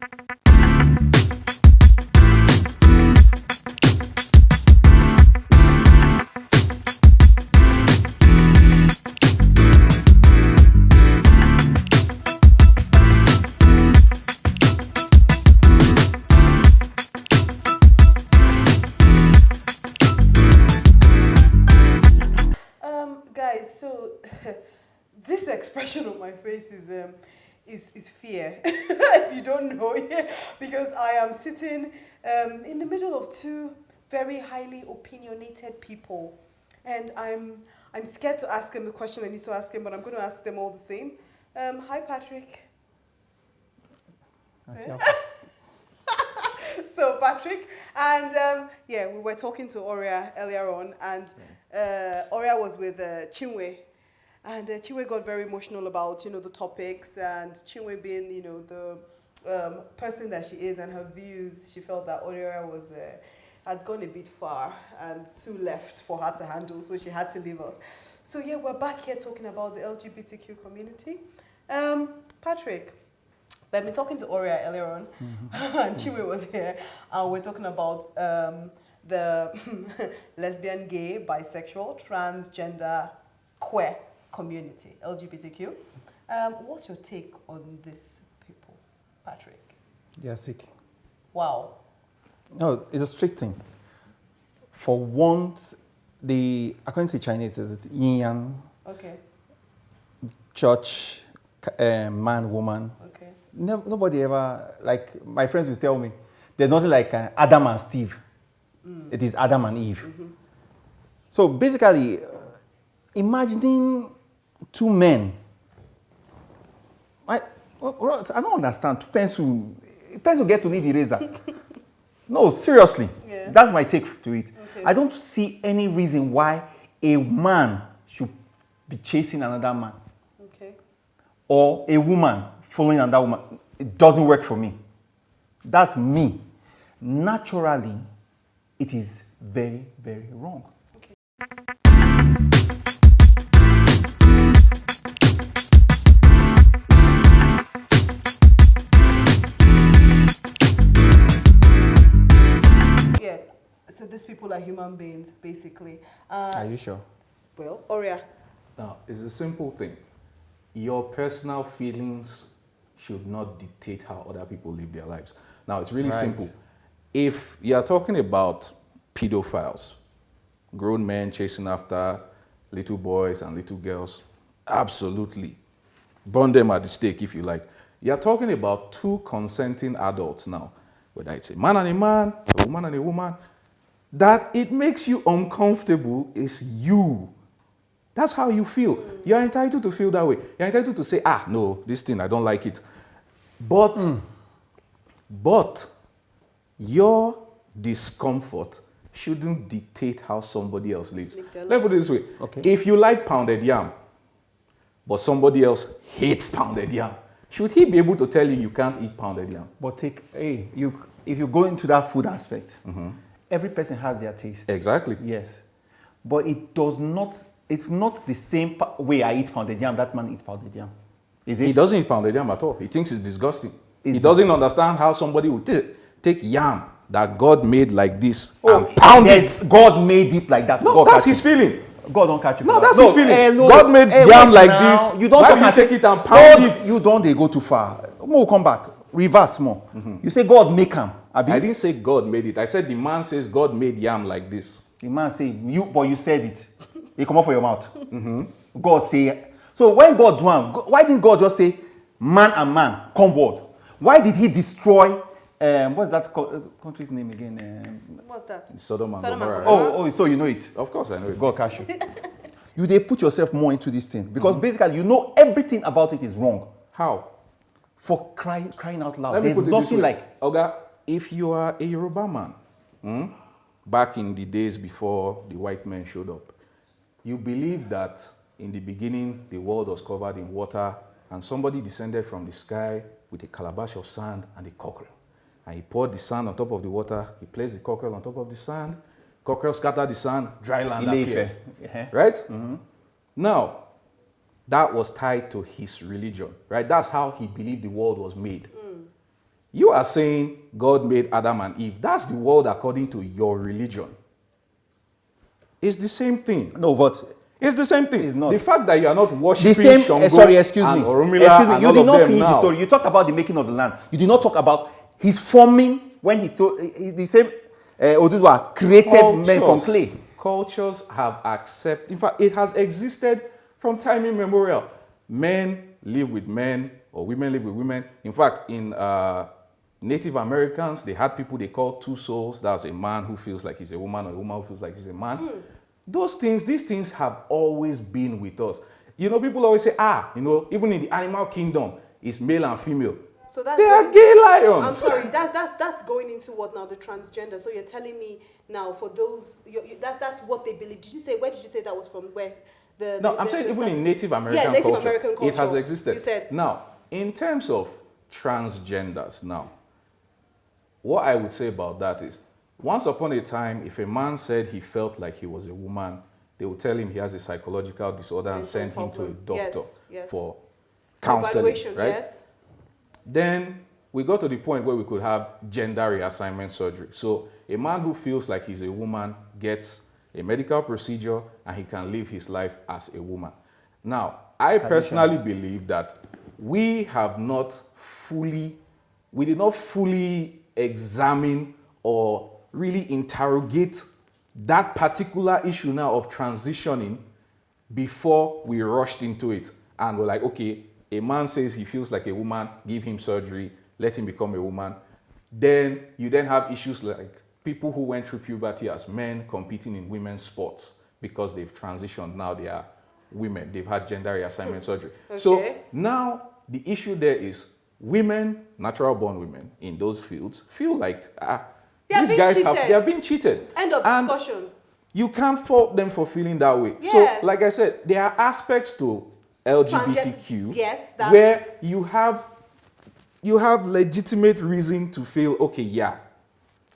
Guys, so this expression on my face is fear. If you don't know, because I am sitting in the middle of two very highly opinionated people, and I'm scared to ask him the question I need to ask him, but I'm going to ask them all the same. Hi, Patrick. So Patrick, and yeah, we were talking to Oria earlier on, and Oria was with Chinwe, and Chinwe got very emotional about the topics, and Chinwe being the person that she is and her views, she felt that Oria was had gone a bit far and too left for her to handle, so she had to leave us. So yeah, we're back here talking about the LGBTQ community. Patrick, I've been talking to Oria earlier on, and Chinwe was here, and we're talking about the lesbian, gay, bisexual, transgender, queer community, LGBTQ. What's your take on these people, Patrick? They are sick. Wow. No, it's a strict thing. For once, according to the Chinese, it's yin yang. Okay. Church, man, woman. Okay. Nobody ever, like my friends will tell me, there's nothing like Adam and Steve. It is Adam and Eve. So basically, imagining two men. I don't understand. Two pencil get to need eraser. No, seriously. Yeah. That's my take to it. Okay. I don't see any reason why a man should be chasing another man. Okay. Or a woman following another woman. It doesn't work for me. That's me. Naturally, it is very, very wrong. Okay. Yeah, so these people are human beings, basically. Are you sure? Well, Oria. Now, it's a simple thing. Your personal feelings should not dictate how other people live their lives. Now, it's really simple. If you're talking about pedophiles, grown men chasing after little boys and little girls, absolutely. Burn them at the stake if you like. You're talking about two consenting adults now, whether it's a man and a man, a woman and a woman. That it makes you uncomfortable is you. That's how you feel. You're entitled to feel that way. You're entitled to say, no, this thing, I don't like it. But your discomfort shouldn't dictate how somebody else lives. Let me put it this way. Okay. If you like pounded yam, but somebody else hates pounded yam, should he be able to tell you can't eat pounded yam? But if you go into that food aspect, every person has their taste. Exactly. Yes. But it's not the same way I eat pounded yam, that man eats pounded yam. Is it? He doesn't eat pounded yam at all. He thinks it's disgusting. He doesn't understand how somebody would take yam that God made like this and pound it. God made it like that. No, God that's his feeling. God don't catch you. No, that's his feeling. God made yam wait like now. this. You don't Why would you take it and pound it? You don't they go too far. We'll come back. Reverse more. You say God make him. I didn't say God made it. I said the man says God made yam like this. The man say but you said it. It come up for your mouth. God say. So when God do one, why didn't God just say man and man come word? Why did he destroy what's that country's name again? What's that? Sodom and Sodom and Gomorrah. Gomorrah. Oh, so you know it. Of course I know it. God catch you. They put yourself more into this thing because basically you know everything about it is wrong. How? For crying out loud. Let me There's put it this nothing way. like Oga, if you are a Yoruba man, back in the days before the white men showed up, you believe that in the beginning the world was covered in water and somebody descended from the sky with a calabash of sand and a cockerel. And he poured the sand on top of the water, he placed the cockerel on top of the sand, cockerel scattered the sand, dry land appeared. Right? Now, that was tied to his religion, right? That's how he believed the world was made. You are saying God made Adam and Eve. That's the world according to your religion. It's the same thing. No, but It's the same thing. It's not. The fact that you are not the worshiping same. Shango Sorry, excuse and me. Orunmila Excuse me. and You all did of not them finish the now. story. You talked about the making of the land. You did not talk about his forming when he told the same Oduduwa created men from clay. Cultures have accepted. In fact, it has existed from time immemorial. Men live with men, or women live with women. In fact, in Native Americans, they had people they called two souls. That's a man who feels like he's a woman, or a woman who feels like she's a man. Those things, these things have always been with us. You know, people always say, even in the animal kingdom, it's male and female. So that's they are gay lions. I'm sorry, that's going into what now, the transgender. So you're telling me now, for those, that's what they believe. Did you say, where did you say that was from? Where? I'm saying even in Native American Native culture, American culture, it has existed. You said. Now, in terms of transgenders now, what I would say about that is, once upon a time, if a man said he felt like he was a woman, they would tell him he has a psychological disorder and send him to a doctor for counseling, evaluation, right? Yes. Then we got to the point where we could have gender reassignment surgery. So a man who feels like he's a woman gets a medical procedure and he can live his life as a woman. Now, I personally believe that we did not fully examine or really interrogate that particular issue now of transitioning before we rushed into it. And we're like, okay, a man says he feels like a woman, give him surgery, let him become a woman. Then you then have issues like people who went through puberty as men competing in women's sports because they've transitioned. Now they are women. They've had gender reassignment surgery. Okay. So now the issue there is women, natural-born women in those fields, feel like these guys they are being cheated. End of discussion. You can't fault them for feeling that way. Yes. So, like I said, there are aspects to LGBTQ where you have legitimate reason to feel, okay, yeah,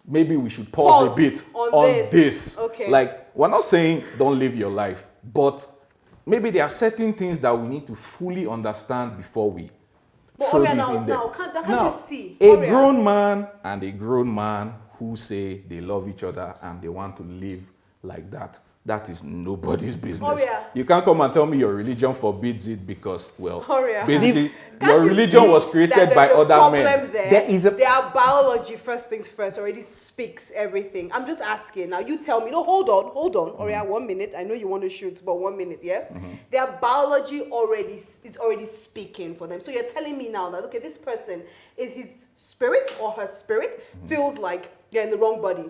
maybe we should pause a bit on this. Okay. Like, we're not saying don't live your life, but maybe there are certain things that we need to fully understand before we throw these in there. A grown man and a grown man who say they love each other and they want to live like that, that is nobody's business. You can't come and tell me your religion forbids it because, well, basically, your religion was created by other men. Their biology, first things first, already speaks everything. I'm just asking. Now, you tell me. No, hold on. Oria, 1 minute. I know you want to shoot, but 1 minute, yeah? Their biology is already speaking for them. So you're telling me now that, okay, this person, his spirit or her spirit feels like they're in the wrong body.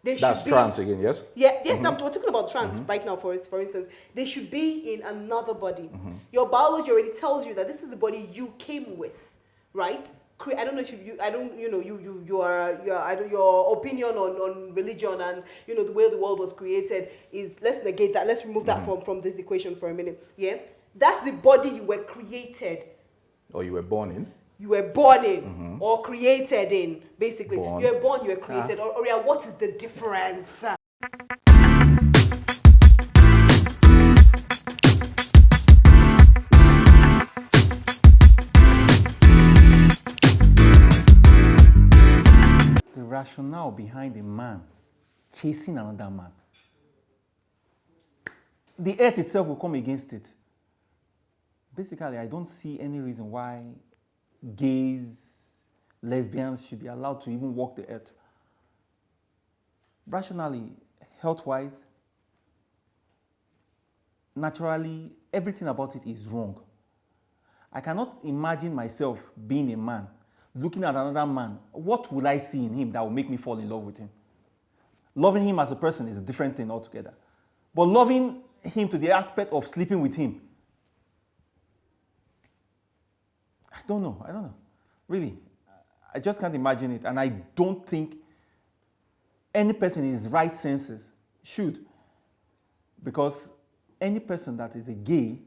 That's trans again, yes? Yeah, yes, we're talking about trans right now, for instance. They should be in another body. Your biology already tells you that this is the body you came with, right? I don't know if your opinion on religion and the way the world was created is, let's negate that. Let's remove that from this equation for a minute. Yeah, that's the body you were created. Or you were born in. You were born in or created in, basically. Born. You were born, you were created. Or what is the difference? The rationale behind a man chasing another man, the earth itself will come against it. Basically, I don't see any reason why gays, lesbians should be allowed to even walk the earth. Rationally, health-wise, naturally, everything about it is wrong. I cannot imagine myself being a man, looking at another man. What will I see in him that will make me fall in love with him? Loving him as a person is a different thing altogether. But loving him to the aspect of sleeping with him, I don't know. Really, I just can't imagine it. And I don't think any person in his right senses should. Because any person that is a gay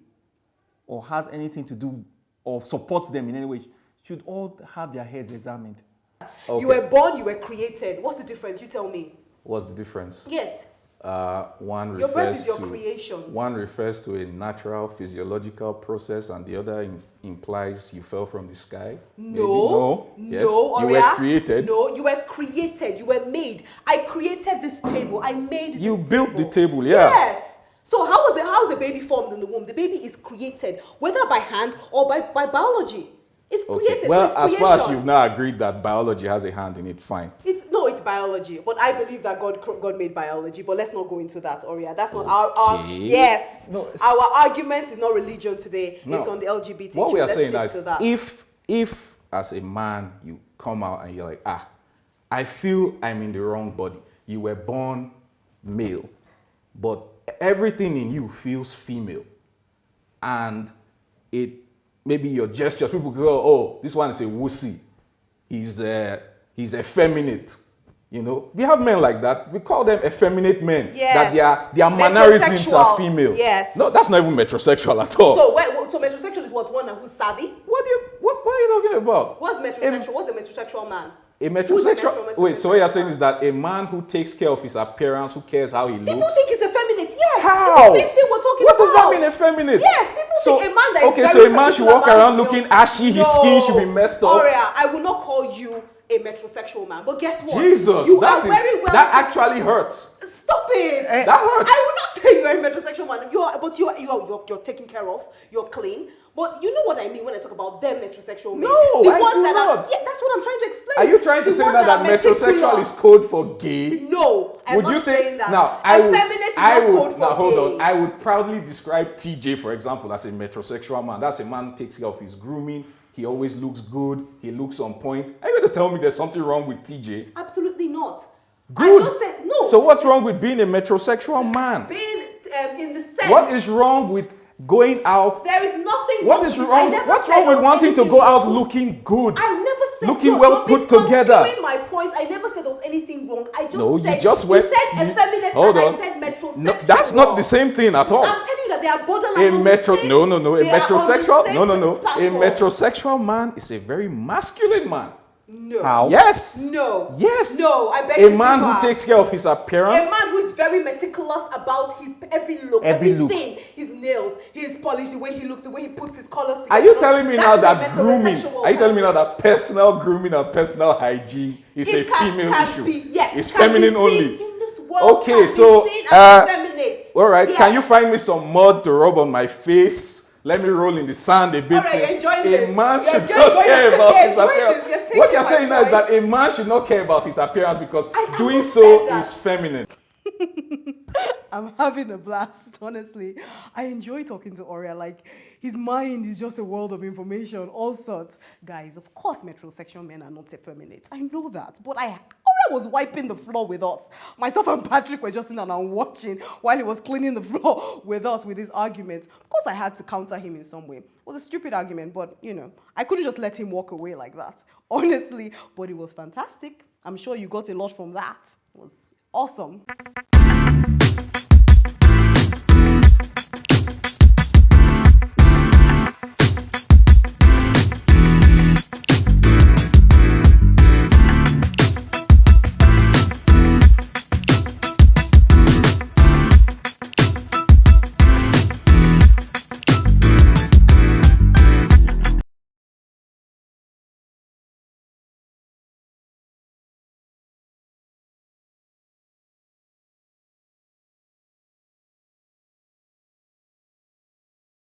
or has anything to do or supports them in any way should all have their heads examined. Okay. You were born, you were created. What's the difference? You tell me. What's the difference? Yes. One Your breath refers is your to creation. one refers to a natural physiological process, and the other implies you fell from the sky. No. Yes. No, You Oria. were created. No, you were created. You were made. I created this table. I made this You table. built the table, yeah. Yes. So how is the baby formed in the womb? The baby is created, whether by hand or by biology. It's created. Well, so it's as far as creation. you've now agreed that biology has a hand in it, fine. It's biology, but I believe that God made biology. But let's not go into that, Oria. That's not our yes. No, our argument is not religion today. No. It's on the LGBTQ. What we are Let's saying stick is, to that. if as a man you come out and you're like, I feel I'm in the wrong body. You were born male, but everything in you feels female, and maybe your gestures, people go, oh, this one is a wussy. He's effeminate. You know, we have men like that. We call them effeminate men. Yes. That their mannerisms are female. Yes. No, that's not even metrosexual at all. So metrosexual is what? One who's savvy? What are you talking about? What's metrosexual? What's a metrosexual man? A Who's metrosexual. Wait, so what you're saying is that a man who takes care of his appearance, who cares how he looks. People think he's effeminate. Yes. How? It's the same thing we're talking What about. does that mean, effeminate? Yes, people think a man that is okay, very so a man should particular walk about around his looking look. ashy. His skin should be messed up. Oria, I will not call you a metrosexual man, but guess what? Jesus, you are very well. that actually hurts. Stop it. That hurts. I will not say you're a metrosexual man. You're taken care of. You're clean. But you know what I mean when I talk about them metrosexual men. No, I do not. Yeah, that's what I'm trying to explain. Are you trying to The say ones that are metrosexual is code for gay? No, I'm Would not you say saying that. now? Effeminate is not code for now hold gay. on. I would proudly describe TJ, for example, as a metrosexual man. That's a man who takes care of his grooming. He always looks good. He looks on point. Are you going to tell me there's something wrong with TJ? Absolutely not. Good. I just said no. So what's wrong with being a metrosexual man? Being in the sense. What is wrong with going out? There is nothing. What is wrong? I never What's said wrong with there was wanting to anything go out wrong. looking good? I never said Looking you're well put together. misconstruing my point. I never said there was anything wrong. I just No, said you just went. You said effeminate Hold and on. I said metrosexual. No, that's not the same thing at all. I'm telling you that they are borderline. A on metro, the same- no. A they are on the metrosexual, same no. A platform. metrosexual man is a very masculine man. No. How? Yes. No. Yes. No, I beg A to man differ. who takes care of his appearance. A man who is very meticulous about his every look, Every look. everything, his nails, his polish, the way he looks, the way he puts his colors together. Are you telling me now is a that grooming? metrosexual Are you telling me now person. that personal grooming and personal hygiene is a It can- female can issue? be- yes, It's can be feminine seen only. in this world, Okay, can be so, seen as effeminate. All right, Yes. can you find me some mud to rub on my face? Let me roll in the sand a bit. All right, you're Since enjoying a this. man You're should enjoying not going- care about you're his enjoying appearance. this. You're taking What you're my saying now is point. that a man should not care about his appearance because I doing haven't so said that. is feminine. I'm having a blast, honestly. I enjoy talking to Oria. Like, his mind is just a world of information, all sorts. Guys, of course, metrosexual men are not effeminate. I know that. But Oria was wiping the floor with us. Myself and Patrick were just sitting down and watching while he was cleaning the floor with us with his arguments. Of course, I had to counter him in some way. It was a stupid argument, but, I couldn't just let him walk away like that. Honestly, but it was fantastic. I'm sure you got a lot from that. It was awesome.